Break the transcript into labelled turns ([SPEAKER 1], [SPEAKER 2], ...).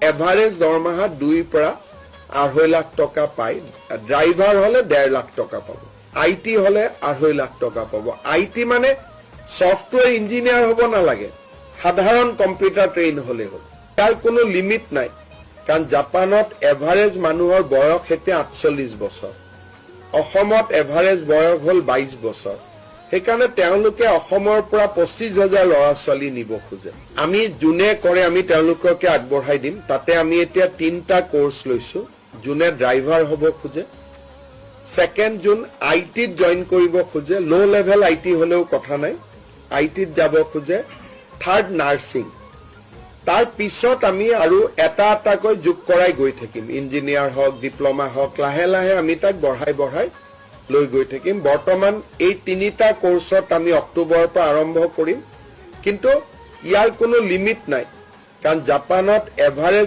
[SPEAKER 1] average দৰমহা 2 পৰা 2.5 লাখ টকা পায় ড্ৰাইভাৰ হলে 1.5 লাখ টকা পাব আইটি হলে 2.5 লাখ টকা পাব আইটি মানে সফটওয়্যাৰ ইঞ্জিনিয়াৰ হ'ব নালাগে সাধাৰণ কম্পিউটাৰ ট্ৰেইন হলে হ'ল তাৰ কোনো লিমিট নাই কাৰণ জাপানত এভাৰেজ মানুহৰ বয়স এতিয়া 48 বছৰ অসমত এভাৰেজ বয়স হল 22 বছৰ সেইকাৰণে তেওঁলোকে অসমৰ পৰা 25,000 ল'ৰা ছোৱালী নিব খোজে আমি জুনে কৰে আমি তেওঁলোককে আগবঢ়াই দিম তাতে আমি এতিয়া 3টা কোৰ্স লৈছো জুনে ড্ৰাইভাৰ হ'ব খোজে সেকেন্ড জুন আইটিত জয়েন কৰিব খোজে লো লেভেল আইটি হলেও কথা নাই আইটিত যাব খোজে থাৰ্ড নাৰ্সিং তাৰ পিছত আমি আৰু এটাকৈ যোগ কৰাই গৈ থাকিম ইঞ্জিনিয়াৰ হওক ডিপ্লোমা হওক লাহে লাহে আমি তাক বঢ়াই লৈ গৈ থাকিম বৰ্তমান এই 3টা কোৰ্সত আমি অক্টোবৰৰ পৰা আৰম্ভ কৰিম কিন্তু ইয়াৰ কোনো লিমিট নাই কাৰণ জাপানত এভাৰেজ